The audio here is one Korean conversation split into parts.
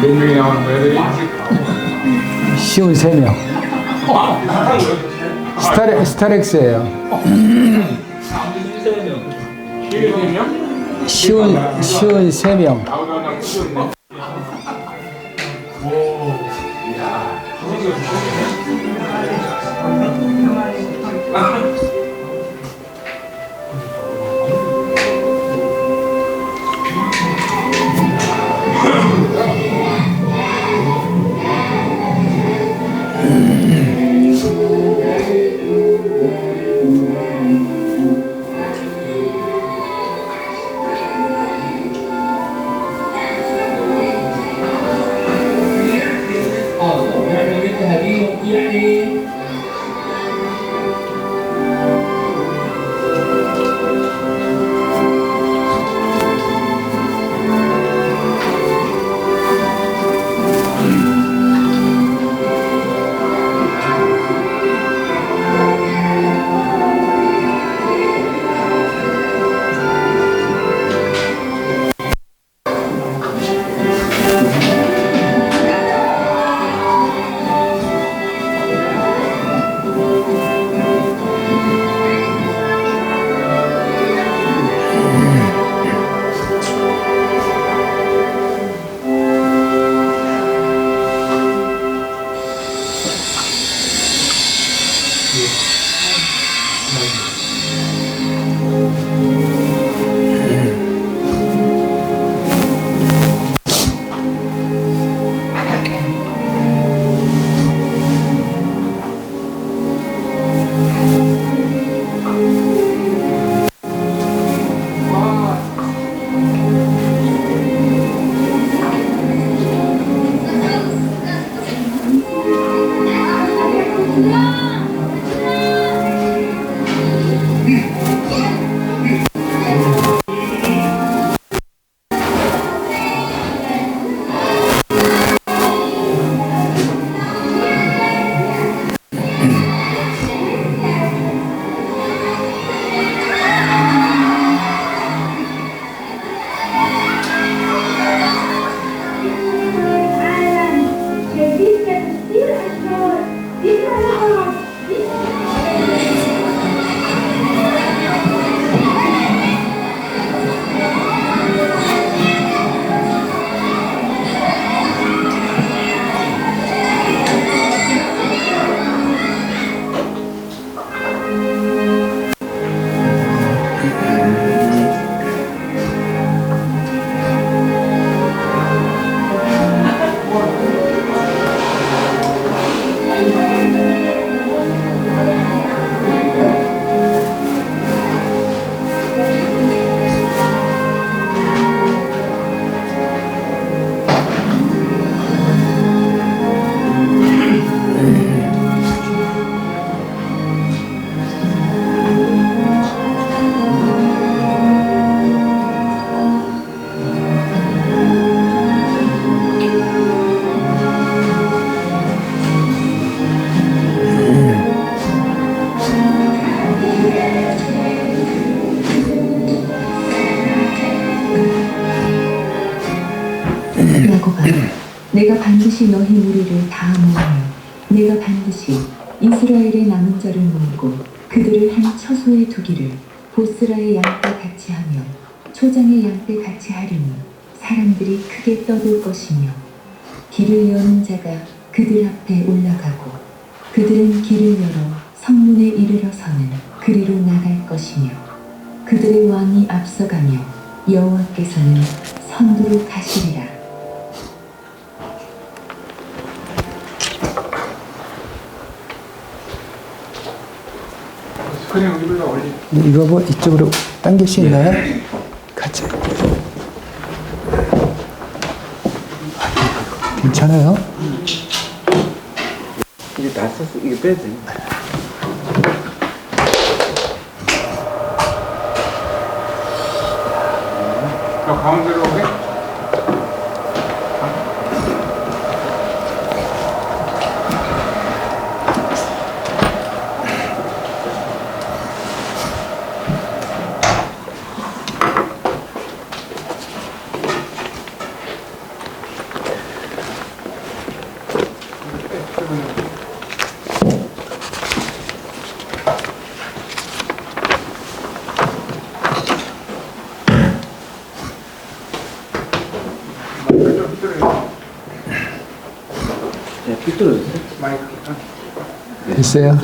몇 명이 나오는 거예요? 쉬운 3명. 스타렉스예요. 쉬운 3명. 야곱아, 내가 반드시 너희 무리를 다 모으며 내가 반드시 이스라엘의 남은 자를 모으고 그들을 한 처소에 두기를 보스라의 양떼 같이 하며 초장의 양떼 같이 하리니 사람들이 크게 떠들 것이며 길을 여는 자가 그들 앞에 올라가고 그들은 길을 열어 성문에 이르러서는 그리로 나갈 것이며 그들의 왕이 앞서가며 여호와께서는 선두로 가시리라. 스크린 여기다 올리. 이거 뭐 이쪽으로 당길 수 있나요? 같이. 괜찮아요? 이게 다 썼어. 이게 빼야 돼. 저 가운데로 오게. 네, 삐뚤어졌어. 마이크. 됐어요?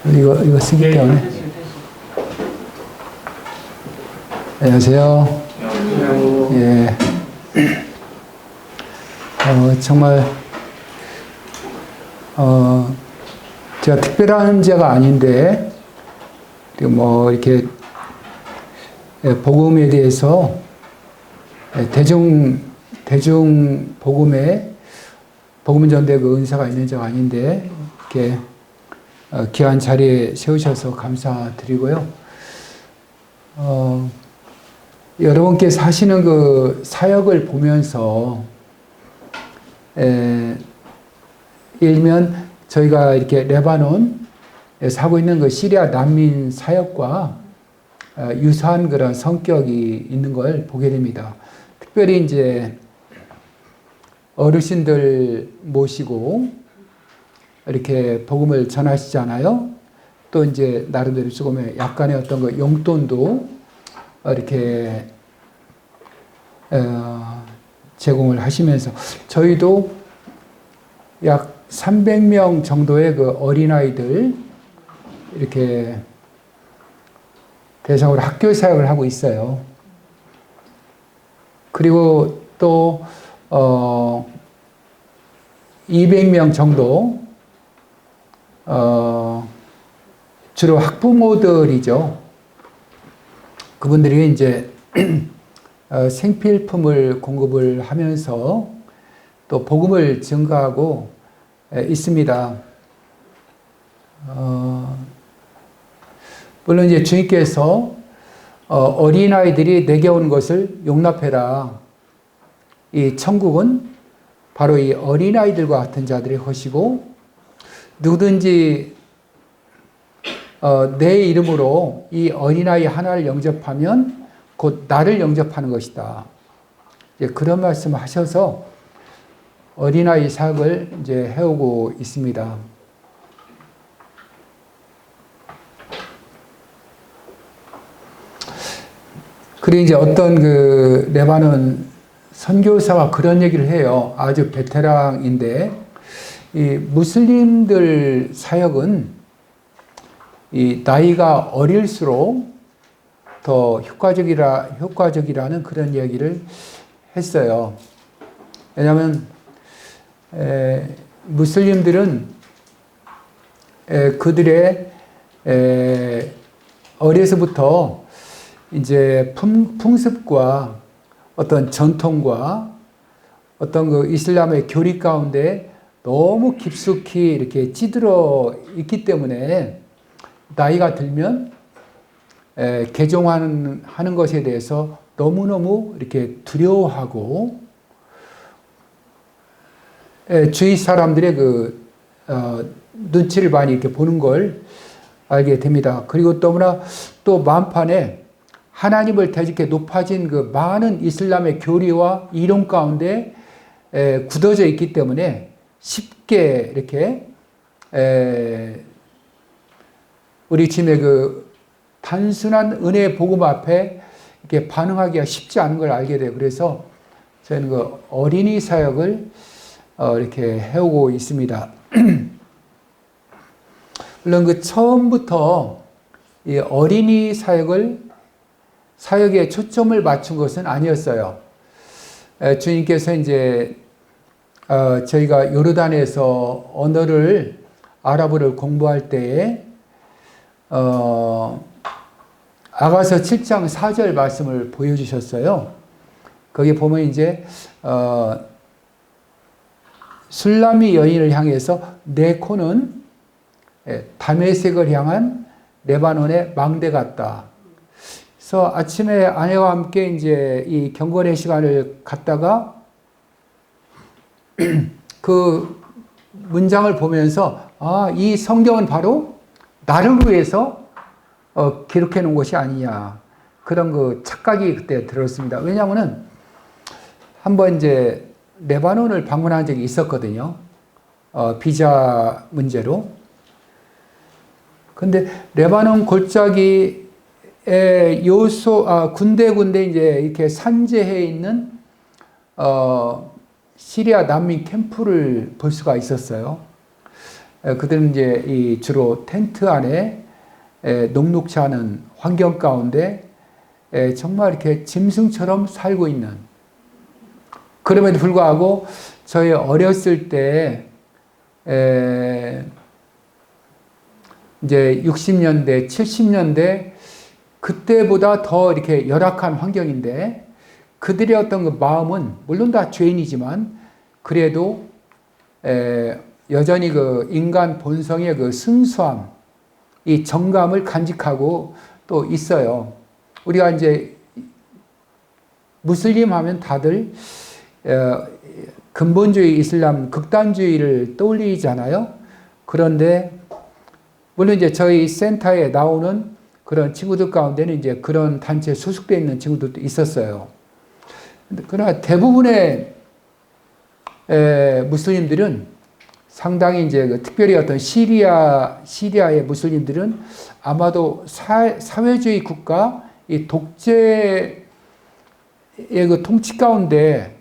이거 쓰기 때문에. 안녕하세요. 예. 정말, 제가 특별한 자가 아닌데, 뭐, 이렇게, 복음에 대해서, 대중 복음에, 복음 전대 그 은사가 있는 자가 아닌데, 이렇게, 귀한 자리에 세우셔서 감사드리고요. 여러분께서 하시는 그 사역을 보면서, 일면 저희가 이렇게 레바논에서 하고 있는 그 시리아 난민 사역과 유사한 그런 성격이 있는 걸 보게 됩니다. 특별히 이제 어르신들 모시고 이렇게 복음을 전하시잖아요. 또 이제 나름대로 조금 약간의 어떤 그 용돈도 이렇게 제공을 하시면서 저희도 약 300명 정도의 그 어린아이들 이렇게 대상으로 학교 사역을 하고 있어요. 그리고 또 200명 정도 주로 학부모들이죠. 그분들이 이제 생필품을 공급을 하면서 또 복음을 증가하고 있습니다. 물론 이제 주님께서 어린아이들이 내게 오는 것을 용납해라. 이 천국은 바로 이 어린아이들과 같은 자들의 것이고 누구든지 내 이름으로 이 어린아이 하나를 영접하면 곧 나를 영접하는 것이다. 그런 말씀을 하셔서 어린아이 사역을 이제 해오고 있습니다. 그리고 이제 어떤 그 레바논 선교사가 그런 얘기를 해요. 아주 베테랑인데, 이 무슬림들 사역은 이 나이가 어릴수록 더 효과적이라는 그런 이야기를 했어요. 왜냐하면 무슬림들은 그들의 어려서부터 이제 풍습과 어떤 전통과 어떤 그 이슬람의 교리 가운데 너무 깊숙이 이렇게 찌들어 있기 때문에 나이가 들면 개종하는 것에 대해서 너무너무 이렇게 두려워하고 주위 사람들의 그 눈치를 많이 이렇게 보는 걸 알게 됩니다. 그리고 너무나 또 만판에 하나님을 대적해 높아진 그 많은 이슬람의 교리와 이론 가운데 굳어져 있기 때문에 쉽게 이렇게 우리 주님의 그 단순한 은혜의 복음 앞에 이렇게 반응하기가 쉽지 않은 걸 알게 돼요. 그래서 저희는 그 어린이 사역을 이렇게 해오고 있습니다. 물론 그 처음부터 이 어린이 사역에 초점을 맞춘 것은 아니었어요. 주님께서 이제 저희가 요르단에서 언어를 아랍어를 공부할 때에 아가서 7장 4절 말씀을 보여주셨어요. 거기 보면 이제 술람이 여인을 향해서 내 코는 다메섹을 향한 레바논의 망대 같다. 그래서 아침에 아내와 함께 이제 이 경건의 시간을 갖다가 그 문장을 보면서 이 성경은 바로 나를 위해서 기록해 놓은 것이 아니냐. 그런 그 착각이 그때 들었습니다. 왜냐하면은 한번 이제 레바논을 방문한 적이 있었거든요. 비자 문제로. 근데 레바논 골짜기에 군데 이제 이렇게 산재해 있는 시리아 난민 캠프를 볼 수가 있었어요. 그들은 이제 주로 텐트 안에 녹록지 않은 환경 가운데 정말 이렇게 짐승처럼 살고 있는. 그럼에도 불구하고 저희 어렸을 때 이제 60년대, 70년대 그때보다 더 이렇게 열악한 환경인데 그들의 어떤 그 마음은 물론 다 죄인이지만 그래도 여전히 그 인간 본성의 그 순수함, 이 정감을 간직하고 또 있어요. 우리가 이제 무슬림 하면 다들 근본주의 이슬람 극단주의를 떠올리잖아요. 그런데 물론 이제 저희 센터에 나오는 그런 친구들 가운데는 이제 그런 단체에 소속되어 있는 친구들도 있었어요. 그러나 대부분의 무슬림들은 상당히 이제 특별히 어떤 시리아의 무슬림들은 아마도 사회주의 국가 이 독재의 그 통치 가운데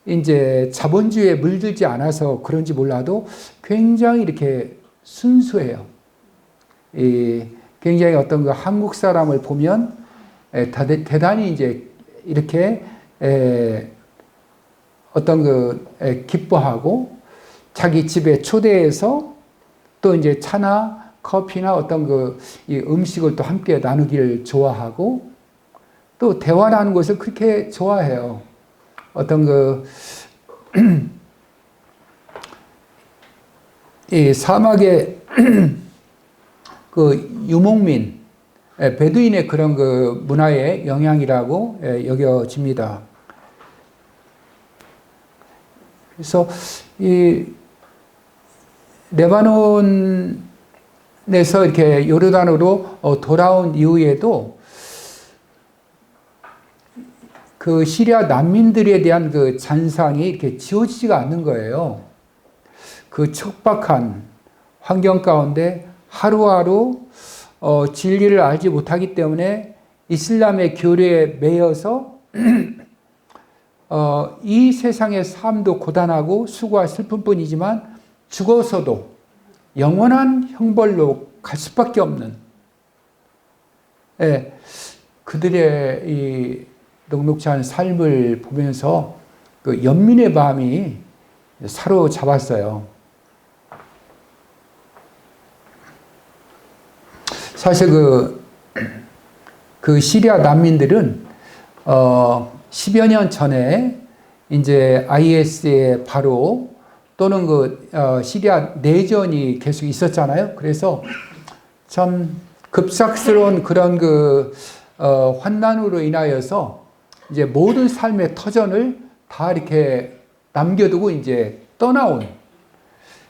이제 자본주의에 물들지 않아서 그런지 몰라도 굉장히 이렇게 순수해요. 굉장히 어떤 그 한국 사람을 보면 대단히 이제 이렇게 어떤 그 기뻐하고 자기 집에 초대해서 또 이제 차나 커피나 어떤 그 이 음식을 또 함께 나누기를 좋아하고 또 대화라는 것을 그렇게 좋아해요. 어떤 그 이 사막의 그 유목민, 베두인의 그런 그 문화의 영향이라고 여겨집니다. 그래서 이 레바논에서 이렇게 요르단으로 돌아온 이후에도 그 시리아 난민들에 대한 그 잔상이 이렇게 지워지지가 않는 거예요. 그 척박한 환경 가운데 하루하루 진리를 알지 못하기 때문에 이슬람의 교리에 매여서 이 세상의 삶도 고단하고 수고와 슬픔뿐이지만 죽어서도 영원한 형벌로 갈 수밖에 없는 그들의 이 녹록지 않은 삶을 보면서 그 연민의 마음이 사로잡았어요. 사실 그 시리아 난민들은 10여 년 전에 이제 IS의 바로 또는 그 시리아 내전이 계속 있었잖아요. 그래서 참 급작스러운 그런 그 환난으로 인하여서 이제 모든 삶의 터전을 다 이렇게 남겨두고 이제 떠나온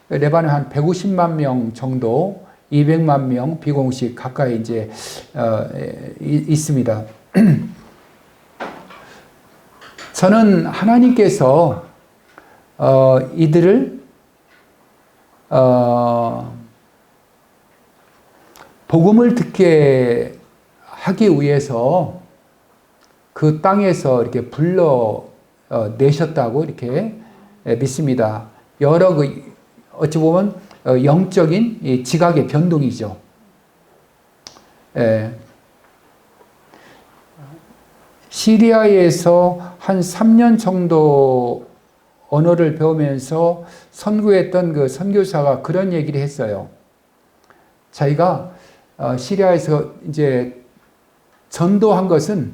레바논 한 150만 명 정도, 200만 명 비공식 가까이 이제 있습니다. 저는 하나님께서 이들을 복음을 듣게 하기 위해서 그 땅에서 이렇게 불러 내셨다고 이렇게 믿습니다. 여러 어찌 보면 영적인 이 지각의 변동이죠. 시리아에서 한 3년 정도 언어를 배우면서 선교했던 그 선교사가 그런 얘기를 했어요. 자기가 시리아에서 이제 전도한 것은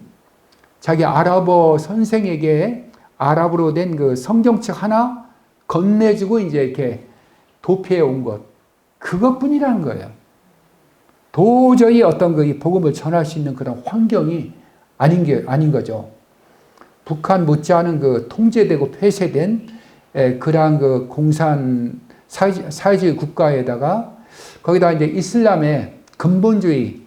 자기 아랍어 선생에게 아랍어로 된 그 성경책 하나 건네주고 이제 이렇게 도피해 온 것. 그것뿐이라는 거예요. 도저히 어떤 그 복음을 전할 수 있는 그런 환경이 아닌 거죠. 북한 못지않은 그 통제되고 폐쇄된 그러한 그 공산 사회주의 국가에다가 거기다 이제 이슬람의 근본주의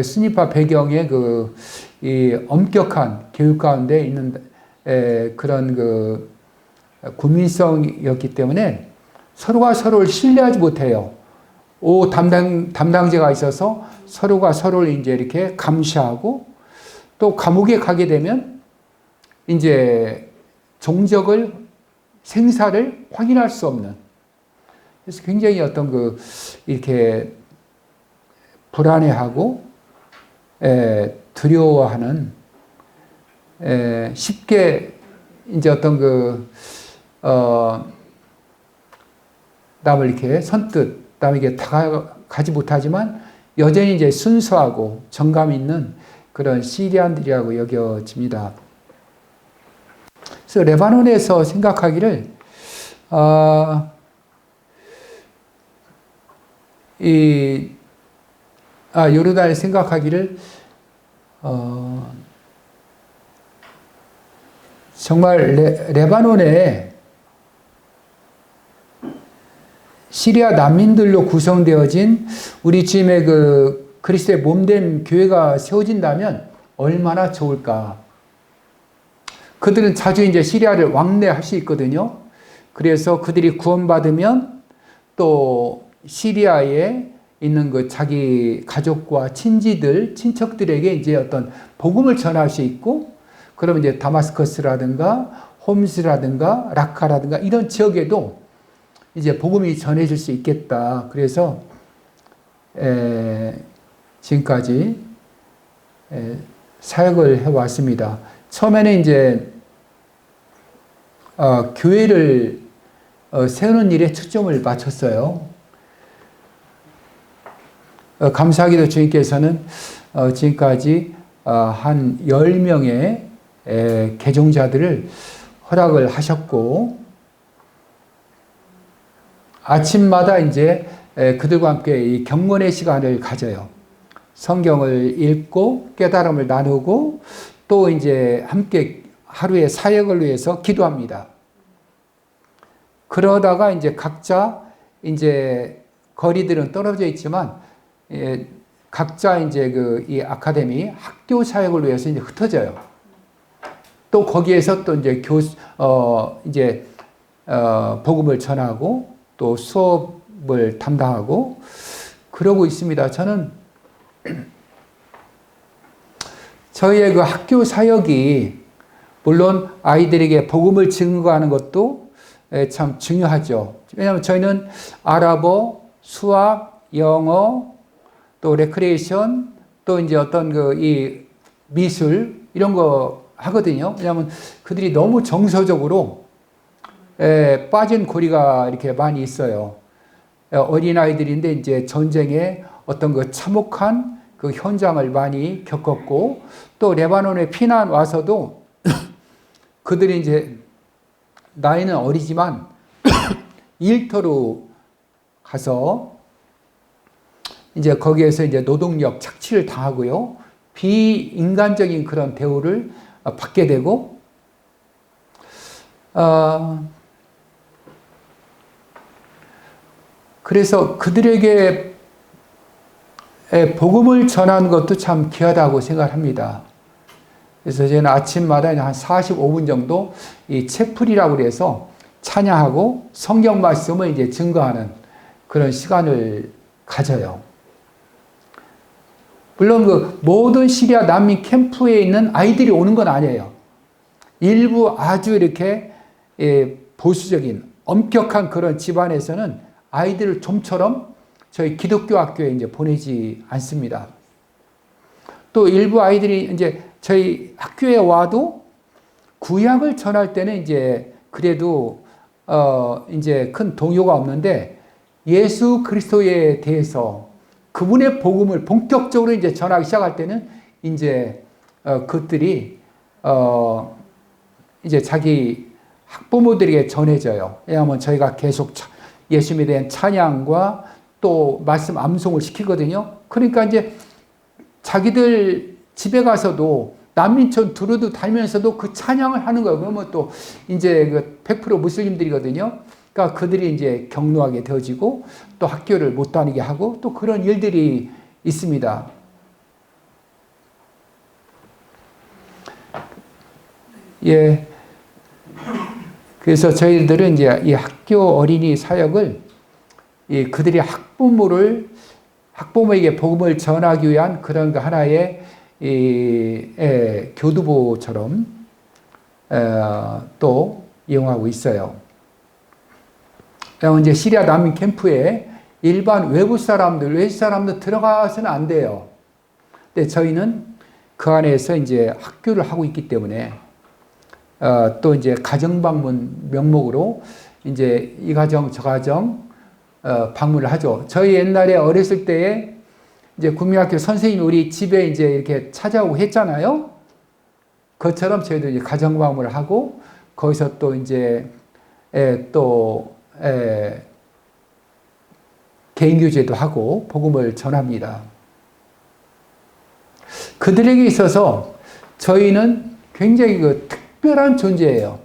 순위파 배경의 그 이 엄격한 교육 가운데 있는 그런 그 국민성이었기 때문에 서로가 서로를 신뢰하지 못해요. 담당자가 있어서 서로가 서로를 이제 이렇게 감시하고 또 감옥에 가게 되면 이제 종적을 생사를 확인할 수 없는, 그래서 굉장히 어떤 그 이렇게 불안해하고 두려워하는, 쉽게 이제 어떤 그 남을 이렇게 선뜻 남에게 다가가지 못하지만 여전히 이제 순수하고 정감 있는 그런 시리안들이라고 여겨집니다. 그래서 레바논에서 생각하기를 요르단에 생각하기를 정말 레바논에 시리아 난민들로 구성되어진 우리 주님의 그 그리스도의 몸된 교회가 세워진다면 얼마나 좋을까. 그들은 자주 이제 시리아를 왕래할 수 있거든요. 그래서 그들이 구원받으면 또 시리아에 있는 그 자기 가족과 친척들에게 이제 어떤 복음을 전할 수 있고, 그러면 이제 다마스커스라든가 홈스라든가 라카라든가 이런 지역에도 이제 복음이 전해질 수 있겠다. 그래서 지금까지 사역을 해왔습니다. 처음에는 이제 교회를 세우는 일에 초점을 맞췄어요. 감사하게도 주님께서는 지금까지 한 10명의 개종자들을 허락을 하셨고, 아침마다 이제 그들과 함께 이 경건의 시간을 가져요. 성경을 읽고 깨달음을 나누고 또 이제 함께 하루의 사역을 위해서 기도합니다. 그러다가 이제 각자 이제 거리들은 떨어져 있지만 각자 이제 이 아카데미 학교 사역을 위해서 이제 흩어져요. 또 거기에서 또 이제 복음을 전하고 또 수업을 담당하고 그러고 있습니다. 저는 저희의 그 학교 사역이 물론 아이들에게 복음을 증거하는 것도 참 중요하죠. 왜냐하면 저희는 아랍어, 수학, 영어, 또 레크레이션, 또 이제 어떤 이 미술 이런 거 하거든요. 왜냐하면 그들이 너무 정서적으로 빠진 고리가 이렇게 많이 있어요. 어린아이들인데 이제 전쟁의 어떤 그 참혹한 그 현장을 많이 겪었고, 또 레바논에 피난 와서도 그들이 이제 나이는 어리지만 일터로 가서 이제 거기에서 이제 노동력 착취를 당하고요. 비인간적인 그런 대우를 받게 되고, 그래서 그들에게 복음을 전하는 것도 참 귀하다고 생각합니다. 그래서 저는 아침마다 한 45분 정도 이 채플이라고 그래서 찬양하고 성경 말씀을 이제 증거하는 그런 시간을 가져요. 물론 그 모든 시리아 난민 캠프에 있는 아이들이 오는 건 아니에요. 일부 아주 이렇게 보수적인 엄격한 그런 집안에서는 아이들을 좀처럼 저희 기독교 학교에 이제 보내지 않습니다. 또 일부 아이들이 이제 저희 학교에 와도 구약을 전할 때는 이제 그래도 이제 큰 동요가 없는데 예수 그리스도에 대해서 그분의 복음을 본격적으로 이제 전하기 시작할 때는 이제 그들이 이제 자기 학부모들에게 전해져요. 왜냐하면 저희가 계속 예수님에 대한 찬양과 또 말씀 암송을 시키거든요. 그러니까 이제 자기들 집에 가서도 난민촌 두루두 다니면서도 그 찬양을 하는 거예요. 그러면 또 이제 그 100% 무슬림들이거든요. 그러니까 그들이 이제 경로하게 되어지고 또 학교를 못 다니게 하고 또 그런 일들이 있습니다. 예. 그래서 저희들은 이제 이 학교 어린이 사역을 그들이 학부모에게 복음을 전하기 위한 그런 그 하나의 교두보처럼 또 이용하고 있어요. 이제 시리아 난민 캠프에 일반 외부 사람들 들어가서는 안 돼요. 근데 저희는 그 안에서 이제 학교를 하고 있기 때문에 또 이제 가정 방문 명목으로 이제 이 가정 저 가정 방문을 하죠. 저희 옛날에 어렸을 때에 이제 국민학교 선생님이 우리 집에 이제 이렇게 찾아오고 했잖아요. 그것처럼 저희도 이제 가정 방문을 하고 거기서 또 이제 개인 교제도 하고 복음을 전합니다. 그들에게 있어서 저희는 굉장히 그 특별한 존재예요.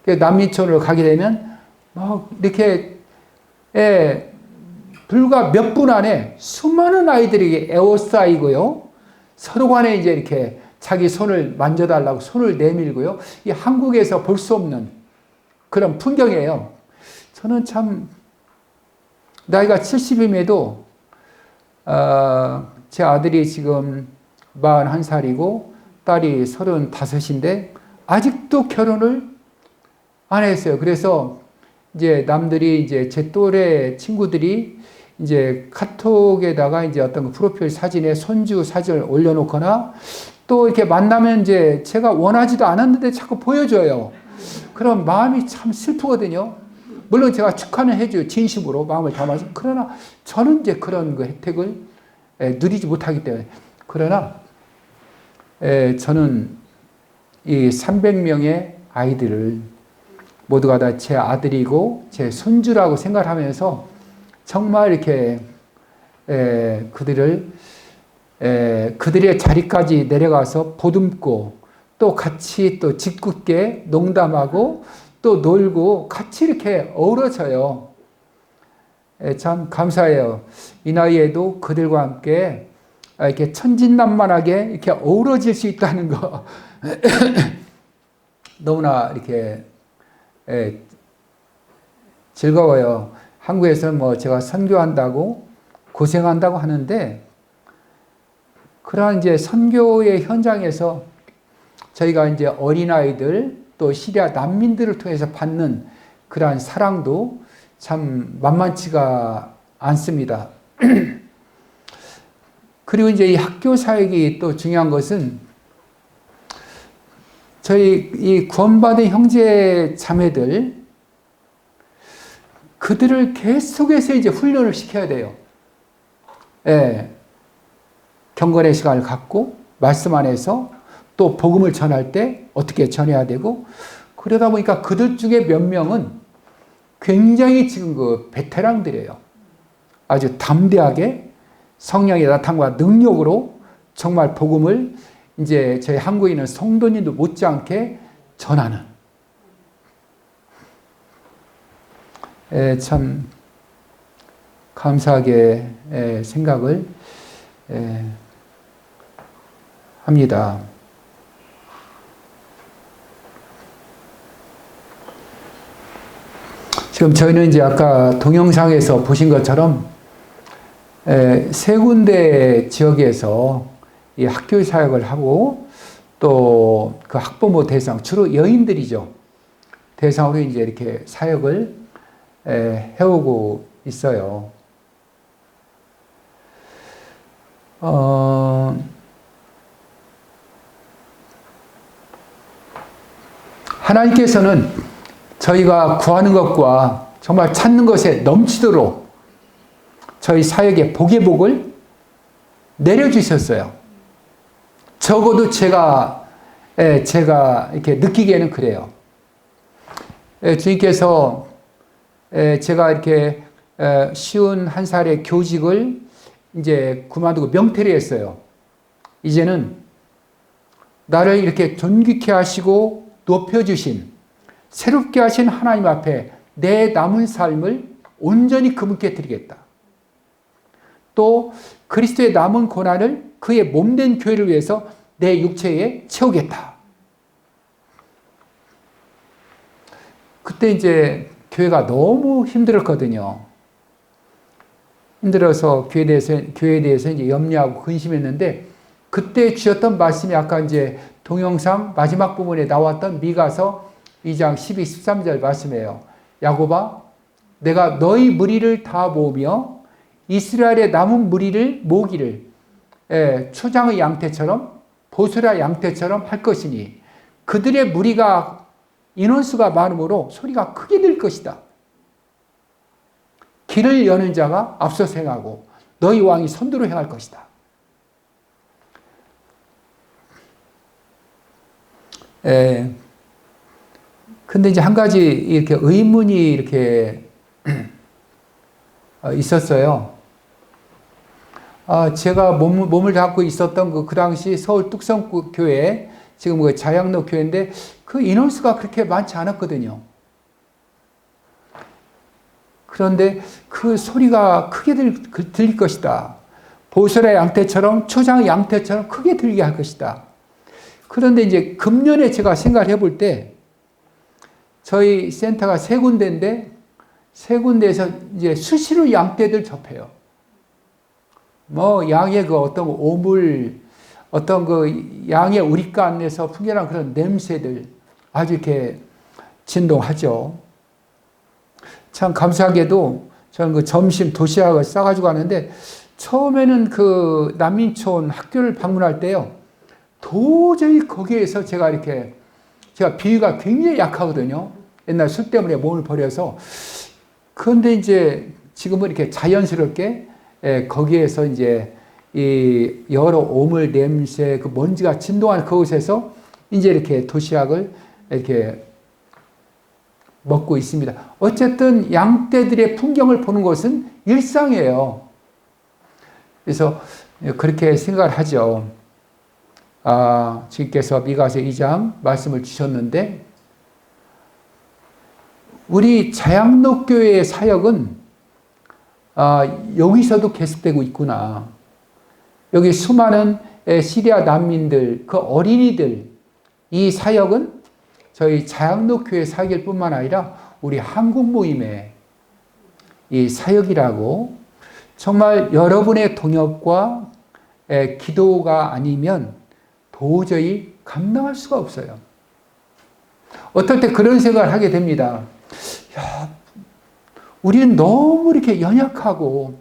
난민촌으로 가게 되면 막 이렇게 불과 몇 분 안에 수많은 아이들에게 에워싸이고요. 서로 간에 이제 이렇게 자기 손을 만져달라고 손을 내밀고요. 이 한국에서 볼 수 없는 그런 풍경이에요. 저는 참 나이가 70임에도 제 아들이 지금 41살이고 딸이 35인데 아직도 결혼을 안 했어요. 그래서 이제 남들이 이제 제 또래 친구들이 이제 카톡에다가 이제 어떤 프로필 사진에 손주 사진을 올려놓거나 또 이렇게 만나면 이제 제가 원하지도 않았는데 자꾸 보여줘요. 그럼 마음이 참 슬프거든요. 물론 제가 축하는 해줘요. 진심으로 마음을 담아서. 그러나 저는 이제 그런 그 혜택을 누리지 못하기 때문에. 그러나 저는 이 300명의 아이들을 모두가 다 제 아들이고 제 손주라고 생각하면서 정말 이렇게 그들의 자리까지 내려가서 보듬고 또 같이 또 짓궂게 농담하고 또 놀고 같이 이렇게 어우러져요. 참 감사해요. 이 나이에도 그들과 함께 이렇게 천진난만하게 이렇게 어우러질 수 있다는 거 너무나 이렇게 즐거워요. 한국에서는 뭐 제가 선교한다고 고생한다고 하는데 그러한 이제 선교의 현장에서 저희가 이제 어린아이들 또 시리아 난민들을 통해서 받는 그러한 사랑도 참 만만치가 않습니다. 그리고 이제 이 학교 사역이 또 중요한 것은 저희 이 구원받은 형제 자매들 그들을 계속해서 이제 훈련을 시켜야 돼요. 경건의 시간을 갖고 말씀 안에서 또 복음을 전할 때 어떻게 전해야 되고 그러다 보니까 그들 중에 몇 명은 굉장히 지금 그 베테랑들이에요. 아주 담대하게 성령의 나타남과 능력으로 정말 복음을 이제 저희 한국에 있는 성도님도 못지않게 전하는 참 감사하게 생각을 합니다. 지금 저희는 이제 아까 동영상에서 보신 것처럼 세 군데 지역에서 이 학교 사역을 하고 또 그 학부모 대상, 주로 여인들이죠. 대상으로 이제 이렇게 사역을 해오고 있어요. 하나님께서는 저희가 구하는 것과 정말 찾는 것에 넘치도록 저희 사역에 복의 복을 내려주셨어요. 적어도 제가 이렇게 느끼기에는 그래요. 주님께서 제가 이렇게 51살의 교직을 이제 그만두고 명퇴를 했어요. 이제는 나를 이렇게 존귀케 하시고 높여주신, 새롭게 하신 하나님 앞에 내 남은 삶을 온전히 그분께 드리겠다. 또 그리스도의 남은 고난을 그의 몸된 교회를 위해서 내 육체에 채우겠다. 그때 이제 교회가 너무 힘들었거든요. 힘들어서 교회에 대해서 이제 염려하고 근심했는데, 그때 주셨던 말씀이 아까 이제 동영상 마지막 부분에 나왔던 미가서 2장 12, 13절 말씀이에요. 야곱아, 내가 너희 무리를 다 모으며 이스라엘의 남은 무리를 모으기를 초장의 양떼처럼 보스라 양떼처럼 할 것이니 그들의 무리가 인원수가 많으므로 소리가 크게 들 것이다. 길을 여는 자가 앞서서 행하고 너희 왕이 선두로 행할 것이다. 근데 이제 한 가지 이렇게 의문이 이렇게 있었어요. 제가 몸을 담고 있었던 그 당시 서울 뚝섬교회, 지금 그 자양로 교회인데 그 인원수가 그렇게 많지 않았거든요. 그런데 그 소리가 크게 들릴 것이다. 보스라 양떼처럼, 초장 양떼처럼 크게 들리게 할 것이다. 그런데 이제 금년에 제가 생각을 해볼 때 저희 센터가 세 군데인데 세 군데에서 이제 수시로 양떼들 접해요. 뭐 양의 그 어떤 오물, 어떤 그 양의 우리가 안에서 풍겨난 그런 냄새들 아주 이렇게 진동하죠. 참 감사하게도 저는 그 점심 도시락을 싸가지고 가는데 처음에는 그 난민촌 학교를 방문할 때요. 도저히 거기에서 제가 비위가 굉장히 약하거든요. 옛날 술 때문에 몸을 버려서. 그런데 이제 지금은 이렇게 자연스럽게 거기에서 이제 이 여러 오물 냄새, 그 먼지가 진동하는 그곳에서 이제 이렇게 도시락을 이렇게 먹고 있습니다. 어쨌든 양떼들의 풍경을 보는 것은 일상이에요. 그래서 그렇게 생각을 하죠. 주님께서 미가서 2장 말씀을 주셨는데 우리 자양로교회의 사역은 여기서도 계속되고 있구나. 여기 수많은 시리아 난민들, 그 어린이들, 이 사역은 저희 자양로교회 사역일 뿐만 아니라 우리 한국 모임의 이 사역이라고, 정말 여러분의 동역과 기도가 아니면 도저히 감당할 수가 없어요. 어떨 때 그런 생각을 하게 됩니다. 야, 우리는 너무 이렇게 연약하고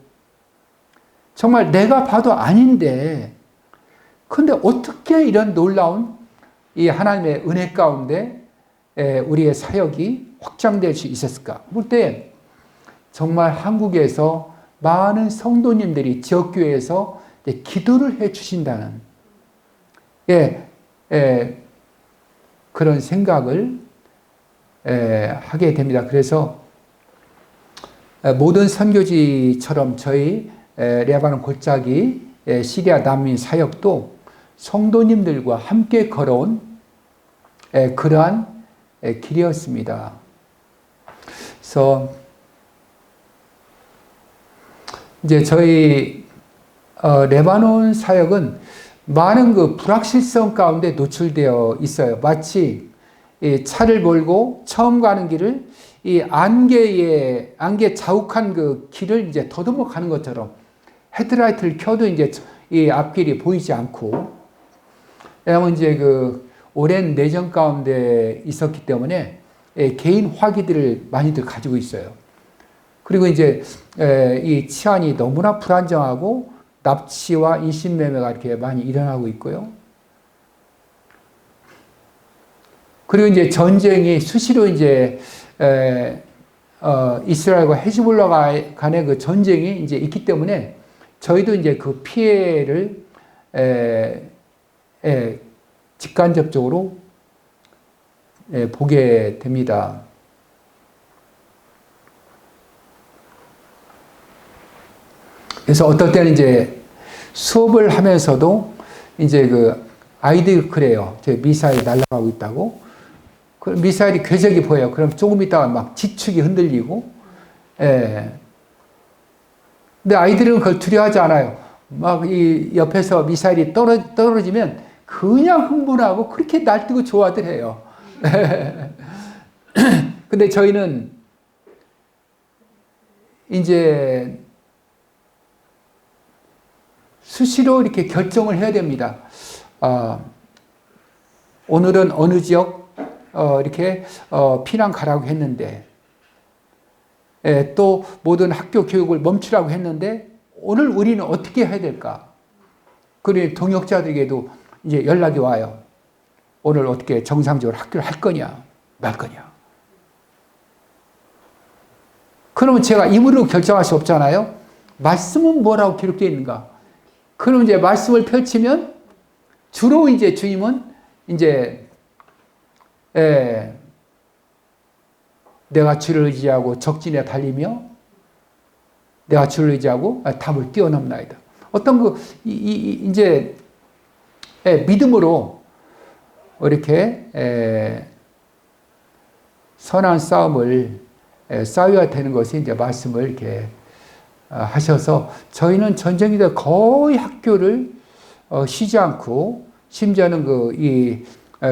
정말 내가 봐도 아닌데, 근데 어떻게 이런 놀라운 이 하나님의 은혜 가운데 우리의 사역이 확장될 수 있었을까? 볼 때 정말 한국에서 많은 성도님들이 지역교회에서 기도를 해 주신다는 그런 생각을 하게 됩니다. 그래서 모든 선교지처럼 저희 레바논 골짜기 시리아 난민 사역도 성도님들과 함께 걸어온 그러한 길이었습니다. 그래서 이제 저희 레바논 사역은 많은 그 불확실성 가운데 노출되어 있어요. 마치 차를 몰고 처음 가는 길을 이 안개 자욱한 그 길을 이제 더듬어 가는 것처럼 헤드라이트를 켜도 이제 이 앞길이 보이지 않고, 왜냐하면 이제 그 오랜 내전 가운데 있었기 때문에 개인 화기들을 많이들 가지고 있어요. 그리고 이제 이 치안이 너무나 불안정하고 납치와 인신매매가 이렇게 많이 일어나고 있고요. 그리고 이제 전쟁이 수시로 이제 이스라엘과 헤즈볼라 간의 그 전쟁이 이제 있기 때문에 저희도 이제 그 피해를 직간접적으로 보게 됩니다. 그래서 어떨 때는 이제 수업을 하면서도 이제 그 아이들이 그래요. 저 미사일이 날아가고 있다고. 그 미사일이 궤적이 보여요. 그럼 조금 있다가 막 지축이 흔들리고, 근데 아이들은 그걸 두려워하지 않아요. 막 이 옆에서 미사일이 떨어지면 그냥 흥분하고 그렇게 날뛰고 좋아들 해요. 근데 저희는 이제 수시로 이렇게 결정을 해야 됩니다. 오늘은 어느 지역 이렇게 피난 가라고 했는데, 또 모든 학교 교육을 멈추라고 했는데 오늘 우리는 어떻게 해야 될까? 그리고 동역자들에게도 이제 연락이 와요. 오늘 어떻게 정상적으로 학교를 할 거냐, 말 거냐. 그러면 제가 임의로 결정할 수 없잖아요. 말씀은 뭐라고 기록되어 있는가? 그럼 이제 말씀을 펼치면 주로 이제 주님은 이제 내가 주를 의지하고 적진에 달리며 내가 주를 의지하고 답을 뛰어넘나이다. 어떤 그 이제 믿음으로 이렇게 선한 싸움을 싸워야 되는 것이 이제 말씀을 이렇게 하셔서 저희는 전쟁이다 거의 학교를 쉬지 않고 심지어는 이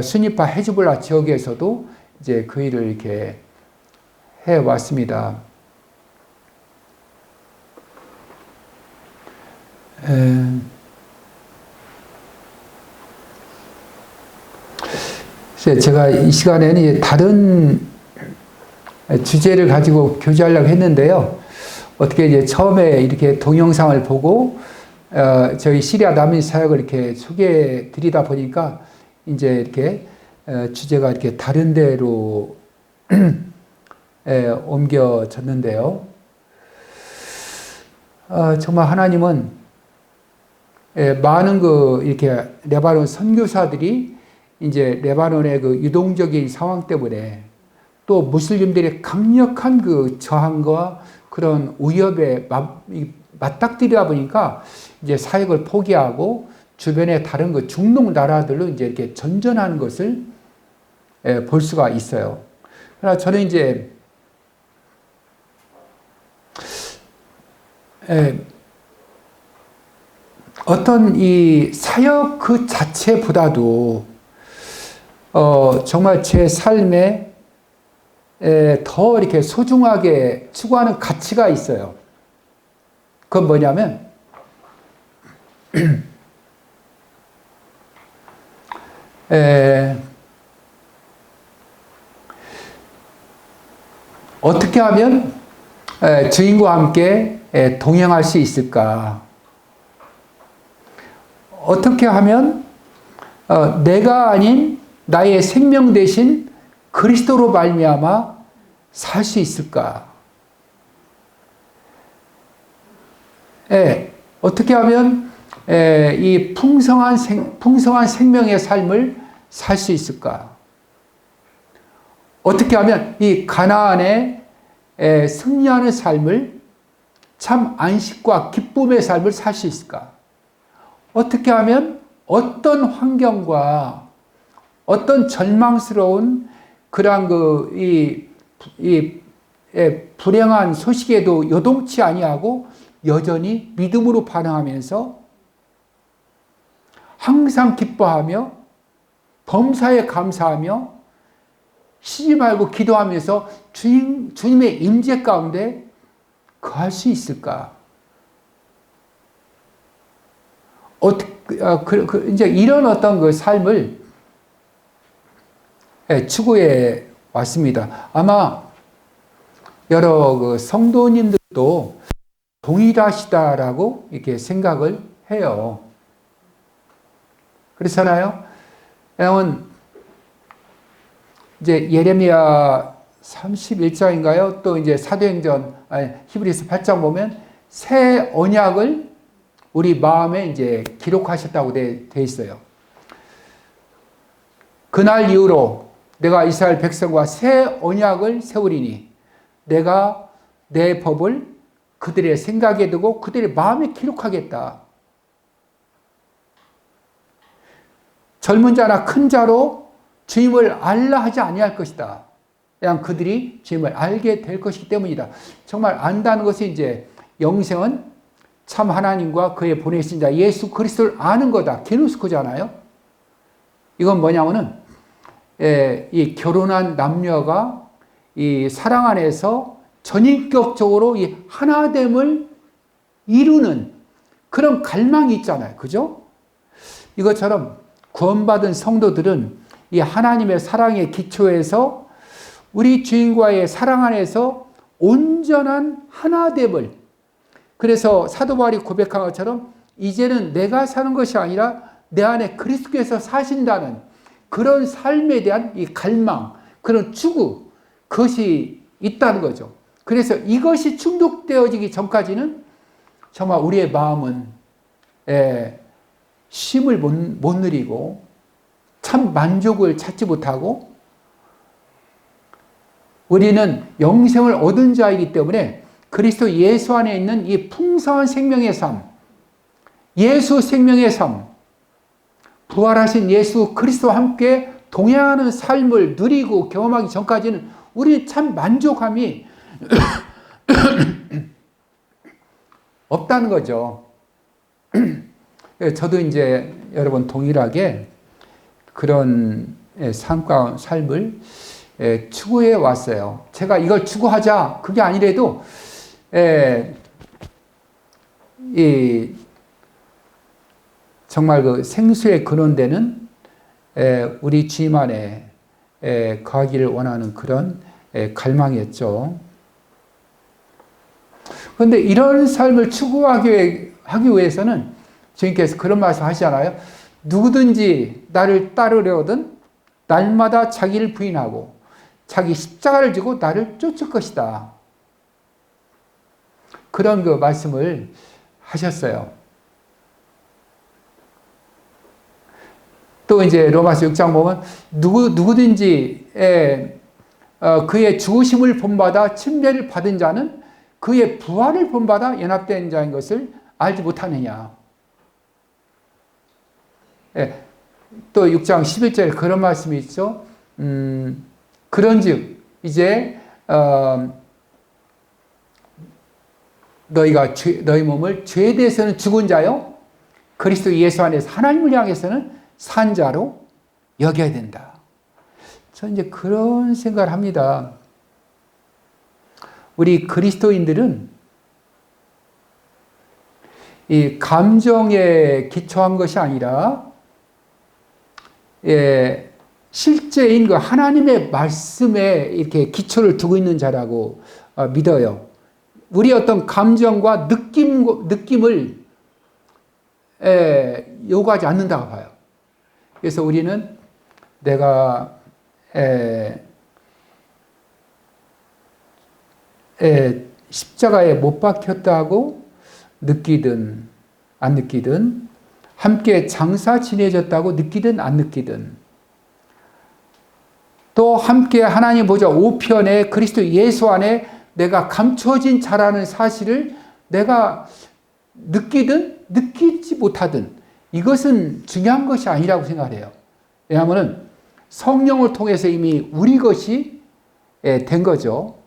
순위파 헤즈볼라 지역에서도 이제 그 일을 이렇게 해 왔습니다. 제가 이 시간에는 다른 주제를 가지고 교제하려고 했는데요. 어떻게 이제 처음에 이렇게 동영상을 보고 저희 시리아 난민 사역을 이렇게 소개해 드리다 보니까 이제 이렇게 주제가 이렇게 다른 데로 옮겨졌는데요. 정말 하나님은 많은 이렇게 레바논 선교사들이 이제 레바논의 그 유동적인 상황 때문에 또 무슬림들의 강력한 그 저항과 그런 위협에 맞닥뜨리다 보니까 이제 사역을 포기하고 주변의 다른 그 중동 나라들로 이제 이렇게 전전하는 것을 볼 수가 있어요. 그러나 저는 이제 어떤 이 사역 그 자체보다도 정말 제 삶에 더 이렇게 소중하게 추구하는 가치가 있어요. 그건 뭐냐면 어떻게 하면 주인과 함께 동행할 수 있을까? 어떻게 하면 내가 아닌 나의 생명 대신 그리스도로 말미암아 살 수 있을까? 어떻게 하면 이 풍성한 생명의 삶을 살 수 있을까? 어떻게 하면 이 가나안에 승리하는 삶을 참 안식과 기쁨의 삶을 살 수 있을까? 어떻게 하면 어떤 환경과 어떤 절망스러운 그러한 불행한 소식에도 요동치 아니하고 여전히 믿음으로 반응하면서 항상 기뻐하며 범사에 감사하며 쉬지 말고 기도하면서 주님의 임재 가운데 거할 수 있을까? 이제 이런 어떤 그 삶을 추구해 왔습니다. 아마 여러 그 성도님들도 동일하시다라고 이렇게 생각을 해요. 그렇잖아요? 왜냐하면 이제 예레미야 31장인가요? 또 이제 사도행전, 히브리서 8장 보면 새 언약을 우리 마음에 이제 기록하셨다고 돼 있어요. 그날 이후로 내가 이스라엘 백성과 새 언약을 세우리니 내가 내 법을 그들의 생각에 두고 그들의 마음에 기록하겠다. 젊은 자나 큰 자로 주님을 알라 하지 아니할 것이다. 그냥 그들이 주님을 알게 될 것이기 때문이다. 정말 안다는 것이 이제 영생은 참 하나님과 그의 보내신 자 예수 그리스도를 아는 거다. 게노스코잖아요. 이건 뭐냐면은 이 결혼한 남녀가 이 사랑 안에서 전인격적으로 이 하나됨을 이루는 그런 갈망이 있잖아요. 그죠? 이것처럼 구원받은 성도들은 이 하나님의 사랑의 기초에서 우리 주인과의 사랑 안에서 온전한 하나됨을, 그래서 사도 바울이 고백한 것처럼 이제는 내가 사는 것이 아니라 내 안에 그리스도께서 사신다는 그런 삶에 대한 이 갈망, 그런 추구, 그것이 있다는 거죠. 그래서 이것이 충족되어지기 전까지는 정말 우리의 마음은 쉼을 못 누리고 참 만족을 찾지 못하고, 우리는 영생을 얻은 자이기 때문에 그리스도 예수 안에 있는 이 풍성한 생명의 삶, 예수 생명의 삶, 부활하신 예수 그리스도와 함께 동행하는 삶을 누리고 경험하기 전까지는 우리는 참 만족함이 없다는 거죠. 저도 이제 여러분 동일하게 그런 삶을 추구해 왔어요. 제가 이걸 추구하자 그게 아니래도 정말 그 생수의 근원되는 우리 주님 안에 거하기를 원하는 그런 갈망이었죠. 그런데 이런 삶을 추구하기 위해서는 주님께서 그런 말씀 하시잖아요. 누구든지 나를 따르려거든 날마다 자기를 부인하고 자기 십자가를 지고 나를 쫓을 것이다. 그런 그 말씀을 하셨어요. 또 이제 로마서 6장 보면 누구든지 그의 죽으심을 본받아 침례를 받은 자는 그의 부활을 본받아 연합된 자인 것을 알지 못하느냐. 또 6장 11절에 그런 말씀이 있죠. 그런즉 이제 너희 몸을 죄에 대해서는 죽은 자요 그리스도 예수 안에서 하나님을 향해서는 산 자로 여겨야 된다. 저는 이제 그런 생각을 합니다. 우리 그리스도인들은 이 감정에 기초한 것이 아니라 실제인 그 하나님의 말씀에 이렇게 기초를 두고 있는 자라고 믿어요. 우리 어떤 감정과 느낌을 요구하지 않는다고 봐요. 그래서 우리는 내가 십자가에 못 박혔다고 느끼든 안 느끼든, 함께 장사 지내졌다고 느끼든 안 느끼든, 또 함께 하나님 보좌 우편에 그리스도 예수 안에 내가 감춰진 자라는 사실을 내가 느끼든 느끼지 못하든 이것은 중요한 것이 아니라고 생각해요. 왜냐하면 성령을 통해서 이미 우리 것이 된 거죠.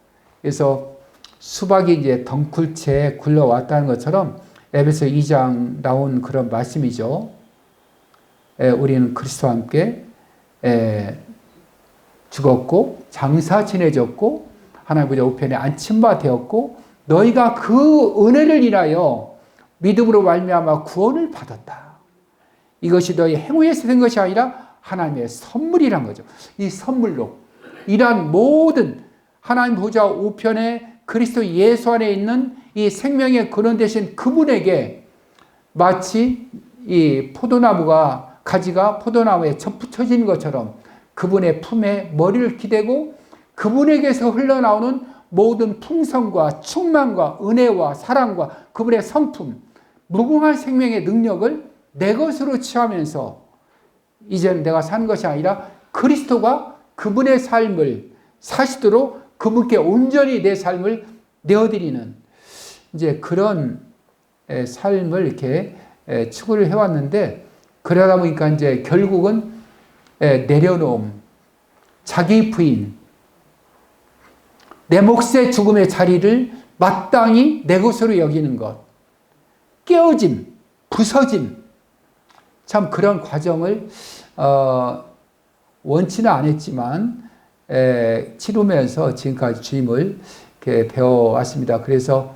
그래서 수박이 이제 덩굴채 굴러왔다는 것처럼 에베소 2장 나온 그런 말씀이죠. 우리는 그리스도와 함께 죽었고 장사 지내졌고 하나님 보좌 우편에 앉힌 바 되었고 너희가 그 은혜를 인하여 믿음으로 말미암아 구원을 받았다. 이것이 너희 행위에서 된 것이 아니라 하나님의 선물이란 거죠. 이 선물로 이러한 모든 하나님 보좌 우편에 그리스도 예수 안에 있는 이 생명의 근원 되신 그분에게 마치 이 포도나무가 가지가 포도나무에 접붙여진 것처럼 그분의 품에 머리를 기대고 그분에게서 흘러나오는 모든 풍성과 충만과 은혜와 사랑과 그분의 성품, 무궁한 생명의 능력을 내 것으로 취하면서 이제는 내가 사는 것이 아니라 그리스도가 그분의 삶을 사시도록 그분께 온전히 내 삶을 내어드리는 이제 그런 삶을 이렇게 추구를 해왔는데 그러다 보니까 이제 결국은 내려놓음, 자기 부인, 내 몫의 죽음의 자리를 마땅히 내 것으로 여기는 것, 깨어짐, 부서짐, 참 그런 과정을 원치는 않았지만 치르면서 지금까지 주임을 이렇게 배워왔습니다. 그래서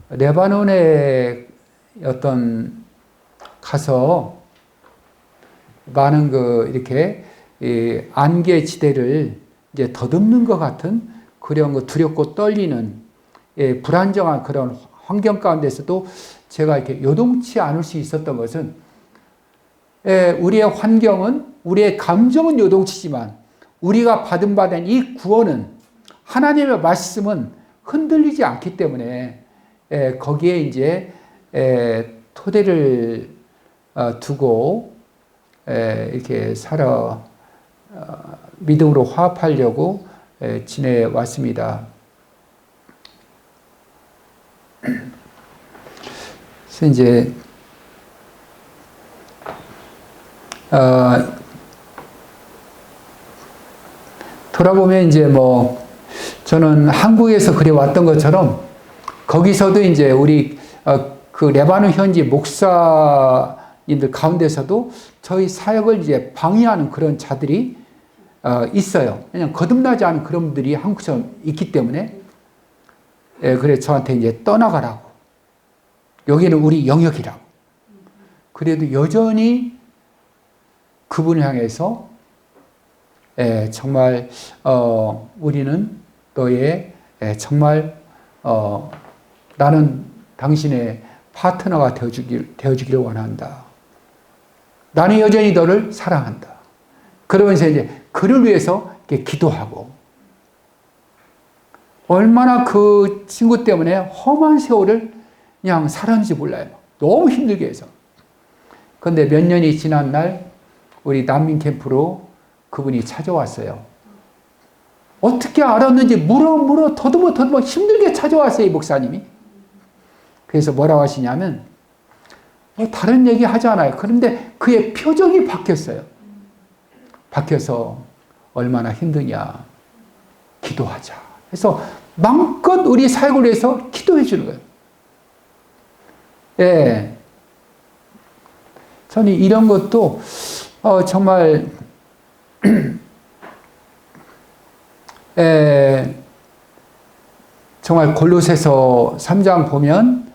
레바논에 어떤 가서 많은 이렇게 안개 지대를 이제 더듬는 것 같은 그런 거 두렵고 떨리는 불안정한 그런 환경 가운데서도 제가 이렇게 요동치 않을 수 있었던 것은 우리의 환경은 우리의 감정은 요동치지만 우리가 받은 이 구원은 하나님의 말씀은 흔들리지 않기 때문에 거기에 이제 토대를 두고 이렇게 살아 믿음으로 화합하려고 지내왔습니다. 그래서 이제 돌아보면 이제 저는 한국에서 그래 왔던 것처럼 거기서도 이제 우리 그 레바논 현지 목사님들 가운데서도 저희 사역을 이제 방해하는 그런 자들이 있어요. 그냥 거듭나지 않은 그런 분들이 한국처럼 있기 때문에 그래 저한테 이제 떠나가라고. 여기는 우리 영역이라고. 그래도 여전히 그분을 향해서 정말 우리는 너의 정말 나는 당신의 파트너가 되어주기를 원한다. 나는 여전히 너를 사랑한다. 그러면서 이제 그를 위해서 이렇게 기도하고 얼마나 그 친구 때문에 험한 세월을 그냥 살았는지 몰라요. 너무 힘들게 해서. 그런데 몇 년이 지난 날 우리 난민 캠프로 그분이 찾아왔어요. 어떻게 알았는지 물어 더듬어 힘들게 찾아왔어요, 이 목사님이. 그래서 뭐라고 하시냐면 다른 얘기 하지 않아요. 그런데 그의 표정이 바뀌었어요. 바뀌어서 얼마나 힘드냐. 기도하자. 그래서 마음껏 우리 사역을 위해서 기도해 주는 거예요. 예. 저는 이런 것도 정말 정말 골로새서 3장 보면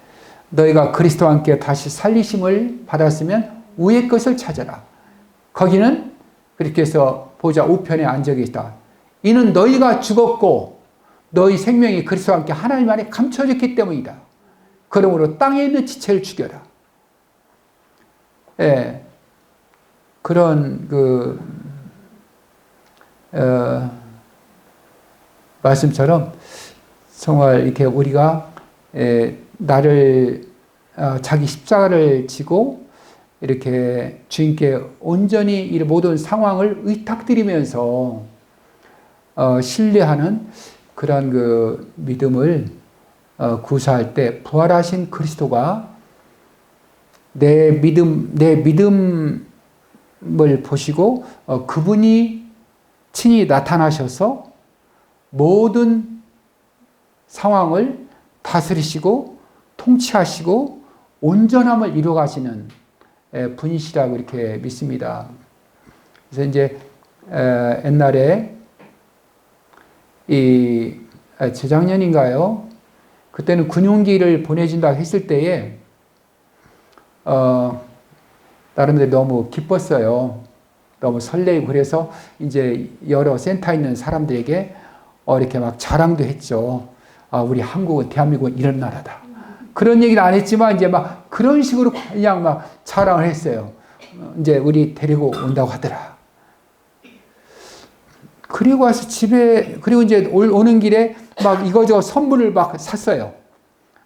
너희가 그리스도와 함께 다시 살리심을 받았으면 위의 것을 찾아라. 거기는 그렇게 해서 보좌 우편에 앉아 계시다. 이는 너희가 죽었고 너희 생명이 그리스도와 함께 하나님 안에 감춰졌기 때문이다. 그러므로 땅에 있는 지체를 죽여라. 그런 말씀처럼 정말 이렇게 우리가 나를 자기 십자가를 지고 이렇게 주님께 온전히 이 모든 상황을 의탁드리면서 신뢰하는 그런 믿음을 구사할 때 부활하신 그리스도가 내 믿음을 보시고 그분이 친히 나타나셔서 모든 상황을 다스리시고 통치하시고 온전함을 이루어가시는 분이시라고 이렇게 믿습니다. 그래서 이제 옛날에 재작년인가요? 그때는 군용기를 보내준다고 했을 때에, 나름대로 너무 기뻤어요. 너무 설레고, 그래서 이제 여러 센터에 있는 사람들에게 이렇게 막 자랑도 했죠. 우리 한국은, 대한민국은 이런 나라다. 그런 얘기는 안 했지만, 이제 막 그런 식으로 그냥 막 자랑을 했어요. 이제 우리 데리고 온다고 하더라. 그리고 와서 집에, 그리고 이제 오는 길에 막 이거저거 선물을 막 샀어요.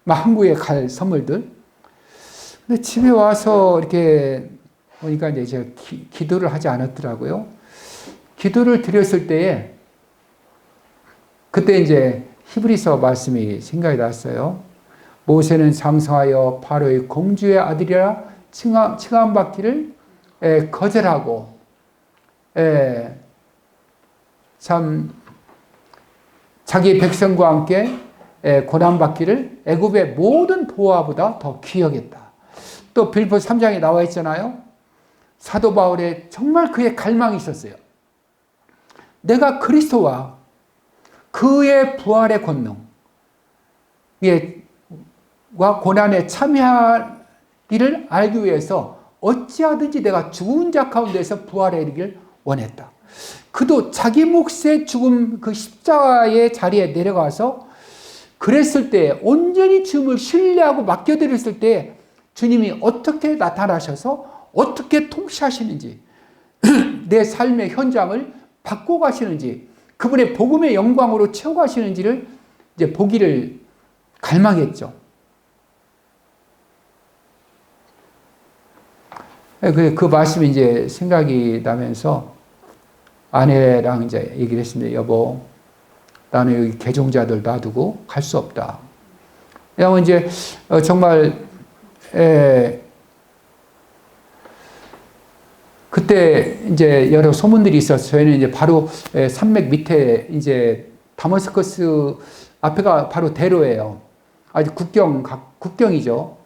막 한국에 갈 선물들. 근데 집에 와서 이렇게 보니까 이제 제가 기도를 하지 않았더라고요. 기도를 드렸을 때에, 그때 이제 히브리서 말씀이 생각이 났어요. 모세는 장성하여 바로의 공주의 아들이라 칭함받기를 거절하고, 참 자기 백성과 함께 고난받기를 애굽의 모든 보화보다 더 귀하겠다. 또 빌립보서 3장에 나와 있잖아요. 사도 바울의 정말 그의 갈망이 있었어요. 내가 그리스도와 그의 부활의 권능, 과 고난에 참여하기를 알기 위해서 어찌하든지 내가 죽은 자 가운데서 부활에 이르기를 원했다. 그도 자기 몫의 죽음, 그 십자가의 자리에 내려가서 그랬을 때, 온전히 주님을 신뢰하고 맡겨드렸을 때 주님이 어떻게 나타나셔서 어떻게 통치하시는지, 내 삶의 현장을 바꿔가시는지, 그분의 복음의 영광으로 채워가시는지를 이제 보기를 갈망했죠. 그 말씀이 이제 생각이 나면서 아내랑 이제 얘기를 했습니다. 여보, 나는 여기 개종자들 놔두고 갈 수 없다. 왜냐하면 이제 정말 그때 이제 여러 소문들이 있었어요. 저희는 이제 바로 산맥 밑에 이제 다마스커스 앞에가 바로 대로예요. 아주 국경이죠.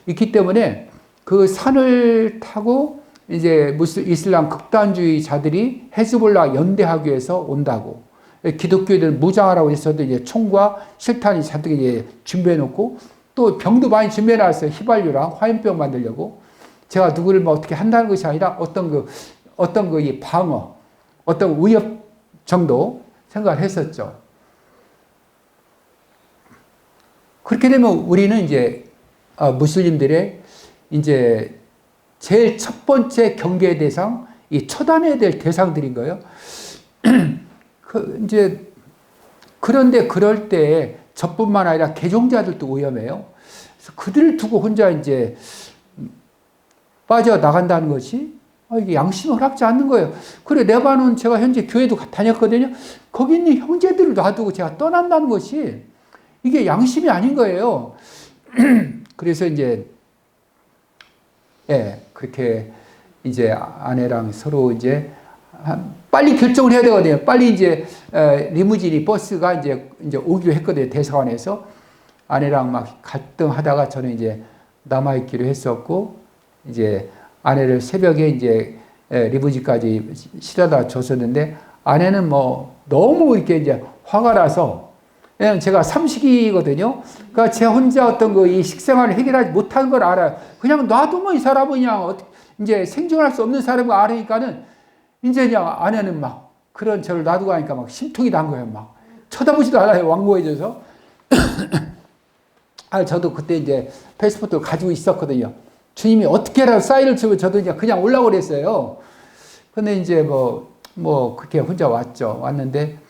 있기 때문에 그 산을 타고 이제 이슬람 극단주의자들이 헤즈볼라 연대하기 위해서 온다고. 기독교인들 무장하라고 해서도 이제 총과 실탄이 잔뜩 이제 준비해 놓고, 또 병도 많이 준비해 놨어요. 휘발유랑 화염병 만들려고. 제가 누구를 뭐 어떻게 한다는 것이 아니라 어떤 이 방어, 어떤 위협 정도 생각을 했었죠. 그렇게 되면 우리는 이제 무슬림들의 이제 제일 첫 번째 경계 대상, 이 처단해야 될 대상들인 거예요. 이제 그런데 그럴 때 저뿐만 아니라 개종자들도 위험해요. 그래서 그들을 두고 혼자 이제 빠져 나간다는 것이 이게 양심 허락지 않는 거예요. 그래, 레바논 제가 현재 교회도 다녔거든요. 거기 있는 형제들을 놔두고 제가 떠난다는 것이 이게 양심이 아닌 거예요. 그래서 이제 그렇게 이제 아내랑 서로 이제 빨리 결정을 해야 되거든요. 빨리 이제 리무진이 버스가 이제 오기로 했거든요. 대사관에서. 아내랑 막 갈등하다가 저는 이제 남아있기로 했었고, 이제 아내를 새벽에 이제 리무진까지 실어다 줬었는데, 아내는 뭐 너무 이렇게 이제 화가 나서, 왜냐면 제가 삼식이거든요. 그러니까 제 혼자 어떤 이 식생활을 해결하지 못하는 걸 알아요. 그냥 놔두면 이 사람은 그냥 이제 생존할 수 없는 사람인 거 알으니까는 이제 그냥 아내는 막 그런 저를 놔두고 하니까 막 심통이 난 거예요. 막 쳐다보지도 않아요. 완고해져서. 저도 그때 이제 패스포트를 가지고 있었거든요. 주님이 어떻게라도 사인을 치면 저도 이제 그냥 올라오고 그랬어요. 근데 이제 뭐 그렇게 혼자 왔는데,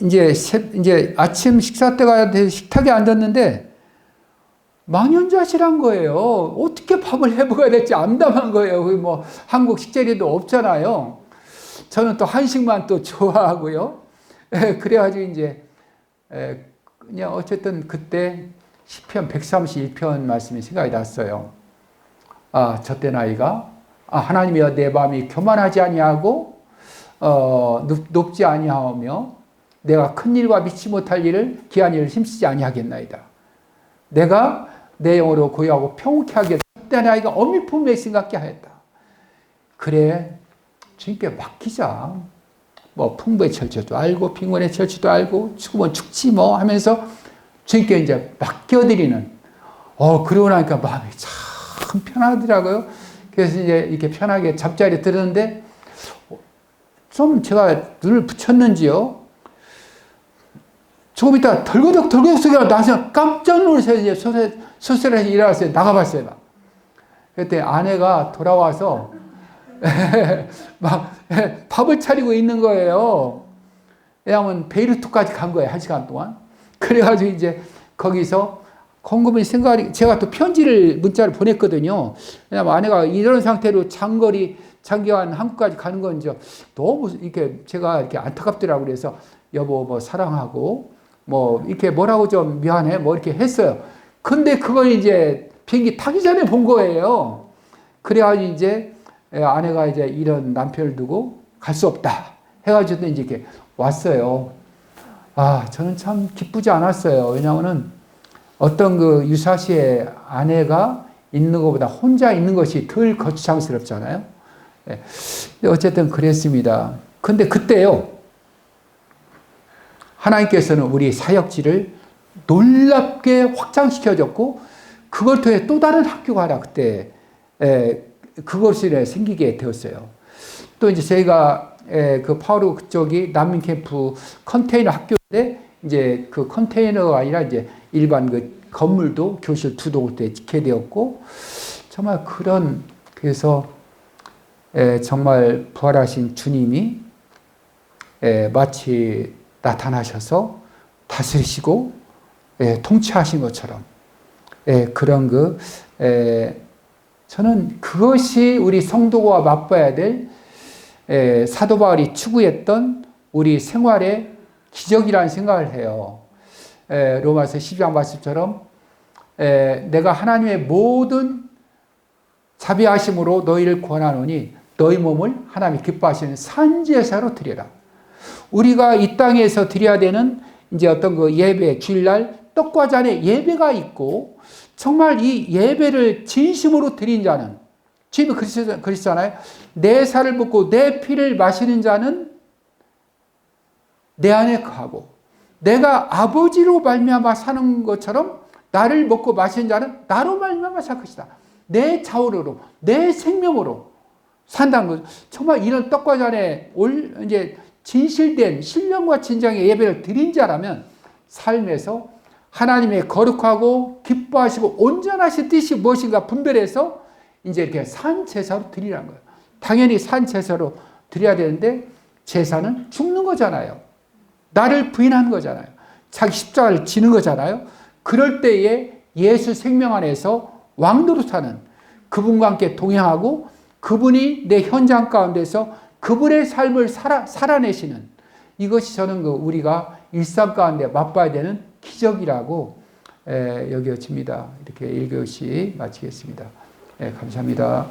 이제 아침 식사 때가 돼서 식탁에 앉았는데 망연자실한 거예요. 어떻게 밥을 해 먹어야 될지 암담한 거예요. 뭐 한국 식재료도 없잖아요. 저는 또 한식만 또 좋아하고요. 그래가지고 이제 그냥 어쨌든 그때 시편 131편 말씀이 생각이 났어요. 저때 나이가 하나님이여 내 마음이 교만하지 아니하고 높지 아니하며 내가 큰 일과 미치 못할 일을 기한 일을 힘쓰지 아니하겠나이다. 내가 내 영으로 고요하고 평온케 하겠다. 그때 나이가 어미 품에 생각게 하였다. 그래, 주님께 맡기자. 뭐 풍부의 철저도 알고 빈곤의 철저도 알고 죽으면 죽지 뭐 하면서 주님께 이제 맡겨드리는 그러고 나니까 마음이 참 편하더라고요. 그래서 이제 이렇게 편하게 잠자리에 들었는데 좀 제가 눈을 붙였는지요. 조금 있다 덜거덕 소리가 나서 깜짝 놀라서 이제 소설에서 일어났어요. 나가봤어요. 막. 그때 아내가 돌아와서 막 밥을 차리고 있는 거예요. 왜냐하면 베이루트까지 간 거예요. 1시간 동안. 그래가지고 이제 거기서 곰곰이 생각이, 제가 또 문자를 보냈거든요. 왜냐하면 아내가 이런 상태로 장기간 한국까지 가는 건 이제 너무 이렇게 제가 이렇게 안타깝더라고요. 그래서 여보 뭐 사랑하고 뭐 이렇게 뭐라고 좀 미안해 뭐 이렇게 했어요. 근데 그걸 이제 비행기 타기 전에 본 거예요. 그래가지고 이제 아내가 이제 이런 남편을 두고 갈 수 없다 해가지고 이제 이렇게 왔어요. 저는 참 기쁘지 않았어요. 왜냐하면은 어떤 그 유사시의 아내가 있는 것보다 혼자 있는 것이 덜 거추장스럽잖아요. 어쨌든 그랬습니다. 근데 그때요, 하나님께서는 우리 사역지를 놀랍게 확장시켜줬고, 그걸 통해 또 다른 학교가 하나 그때, 그것이 생기게 되었어요. 또 이제 저희가, 그 파우루 그쪽이 난민 캠프 컨테이너 학교인데, 이제 그 컨테이너가 아니라 이제 일반 그 건물도 교실 2동을 짓게 되었고, 정말 그래서, 정말 부활하신 주님이, 마치 나타나셔서 다스리시고, 통치하신 것처럼, 그런 저는 그것이 우리 성도가 맛봐야 될, 사도 바울이 추구했던 우리 생활의 기적이라는 생각을 해요. 로마서 12장 말씀처럼 내가 하나님의 모든 자비하심으로 너희를 권하노니 너희 몸을 하나님이 기뻐하시는 산제사로 드려라. 우리가 이 땅에서 드려야 되는 이제 어떤 그 예배, 주일날 떡과 잔의 예배가 있고, 정말 이 예배를 진심으로 드린 자는, 주님이 그러시잖아요. 내 살을 먹고 내 피를 마시는 자는 내 안에 거하고, 내가 아버지로 말미암아 사는 것처럼 나를 먹고 마시는 자는 나로 말미암아 살 것이다. 내 자원으로, 내 생명으로 산다는 거죠. 정말 이런 떡과 잔에 이제 진실된 신령과 진정의 예배를 드린 자라면 삶에서 하나님의 거룩하고 기뻐하시고 온전하신 뜻이 무엇인가 분별해서 이제 이렇게 산 제사로 드리라는 거예요. 당연히 산 제사로 드려야 되는데 제사는 죽는 거잖아요. 나를 부인하는 거잖아요. 자기 십자가를 지는 거잖아요. 그럴 때에 예수 생명 안에서 왕노릇하는 그분과 함께 동행하고 그분이 내 현장 가운데서 그분의 삶을 살아내시는, 이것이 저는 우리가 일상 가운데 맛봐야 되는 기적이라고 여겨집니다. 이렇게 1교시 마치겠습니다. 감사합니다.